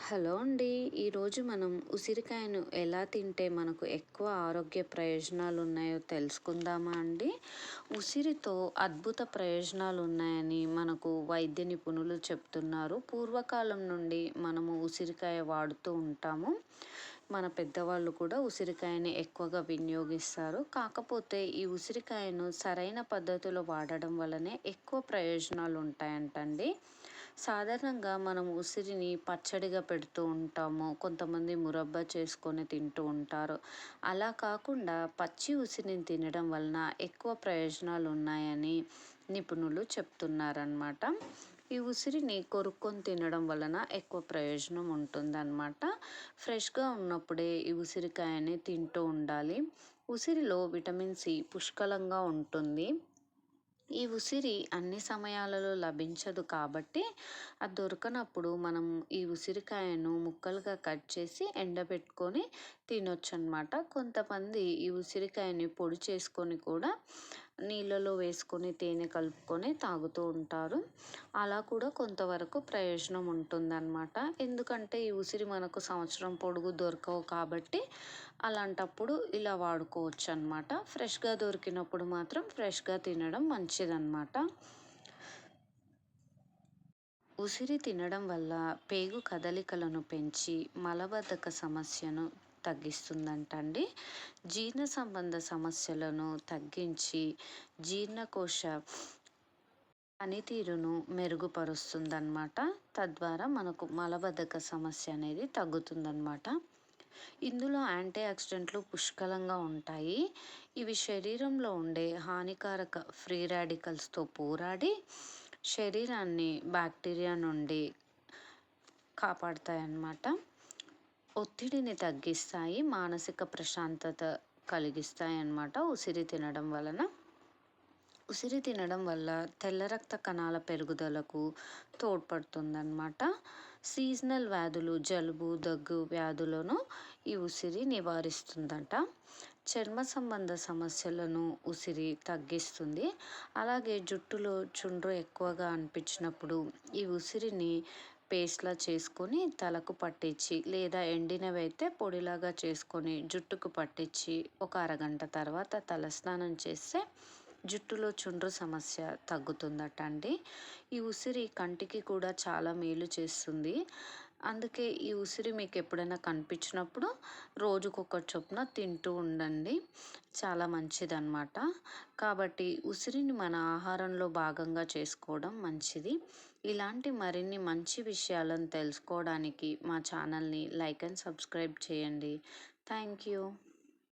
Hello అండి. ఈరోజు మనం ఉసిరికాయను ఎలా తింటే మనకు ఎక్కువ ఆరోగ్య ప్రయోజనాలు ఉన్నాయో తెలుసుకుందామా అండి. ఉసిరితో అద్భుత ప్రయోజనాలు ఉన్నాయని మనకు వైద్య నిపుణులు చెప్తున్నారు. పూర్వకాలం నుండి మనము ఉసిరికాయ వాడుతూ ఉంటాము. మన పెద్దవాళ్ళు కూడా ఉసిరికాయని ఎక్కువగా వినియోగిస్తారు. కాకపోతే ఈ ఉసిరికాయను సరైన పద్ధతిలో వాడడం వల్లనే ఎక్కువ ప్రయోజనాలు ఉంటాయంటండి. సాధారణంగా మనం ఉసిరిని పచ్చడిగా పెడుతూ ఉంటాము. కొంతమంది మురబ్బా చేసుకొని తింటూ ఉంటారు. అలా కాకుండా పచ్చి ఉసిరిని తినడం వలన ఎక్కువ ప్రయోజనాలు ఉన్నాయని నిపుణులు చెప్తున్నారనమాట. ఈ ఉసిరిని కొరుక్కొని తినడం వలన ఎక్కువ ప్రయోజనం ఉంటుందన్నమాట. ఫ్రెష్గా ఉన్నప్పుడే ఈ ఉసిరికాయని తింటూ ఉండాలి. ఉసిరిలో విటమిన్ సి పుష్కలంగా ఉంటుంది. ఈ ఉసిరి అన్ని సమయాలలో లభించదు కాబట్టి అది దొరకనప్పుడు మనం ఈ ఉసిరికాయను ముక్కలుగా కట్ చేసి ఎండబెట్టుకొని తినొచ్చు అనమాట. కొంతమంది ఈ ఉసిరికాయని పొడి చేసుకొని కూడా నీళ్ళలో వేసుకొని తేనె కలుపుకొని తాగుతూ ఉంటారు. అలా కూడా కొంతవరకు ప్రయోజనం ఉంటుందన్నమాట. ఎందుకంటే ఈ ఉసిరి మనకు సంవత్సరం పొడుగు దొరకవు కాబట్టి అలాంటప్పుడు ఇలా వాడుకోవచ్చు అనమాట. ఫ్రెష్గా దొరికినప్పుడు మాత్రం ఫ్రెష్గా తినడం మంచిదన్నమాట. ఉసిరి తినడం వల్ల పేగు కదలికలను పెంచి మలబద్ధక సమస్యను తగ్గిస్తుందంటండి. జీర్ణ సంబంధ సమస్యలను తగ్గించి జీర్ణకోశ పనితీరును మెరుగుపరుస్తుందన్నమాట. తద్వారా మనకు మలబద్ధక సమస్య అనేది తగ్గుతుందన్నమాట. ఇందులో యాంటీ ఆక్సిడెంట్లు పుష్కలంగా ఉంటాయి. ఇవి శరీరంలో ఉండే హానికారక ఫ్రీ రాడికల్స్తో పోరాడి శరీరాన్ని బ్యాక్టీరియా నుండి కాపాడుతాయన్నమాట. ఒత్తిడిని తగ్గిస్తాయి, మానసిక ప్రశాంతత కలిగిస్తాయి అన్నమాట ఉసిరి తినడం వలన. ఉసిరి తినడం వల్ల తెల్ల రక్త కణాల పెరుగుదలకు తోడ్పడుతుందన్నమాట. సీజనల్ వ్యాధులు, జలుబు, దగ్గు వ్యాధులను ఈ ఉసిరి నివారిస్తుందట. చర్మ సంబంధ సమస్యలను ఉసిరి తగ్గిస్తుంది. అలాగే జుట్టులో చుండ్రు ఎక్కువగా అనిపించినప్పుడు ఈ ఉసిరిని పేస్ట్లా చేసుకొని తలకు పట్టించి లేదా ఎండినవైతే పొడిలాగా చేసుకొని జుట్టుకు పట్టించి ఒక అరగంట తర్వాత తలస్నానం చేస్తే జుట్టులో చుండ్రు సమస్య తగ్గుతుందట అండి. ఈ ఉసిరి కంటికి కూడా చాలా మేలు చేస్తుంది. అందుకే ఈ ఉసిరి మీకు ఎప్పుడైనా కనిపించినప్పుడు రోజుకొకటి చొప్పున తింటూ ఉండండి. చాలా మంచిదన్నమాట. కాబట్టి ఉసిరిని మన ఆహారంలో భాగంగా చేసుకోవడం మంచిది. ఇలాంటి మరిన్ని మంచి విషయాలను తెలుసుకోవడానికి మా ఛానల్ని లైక్ అండ్ సబ్స్క్రైబ్ చేయండి. Thank you.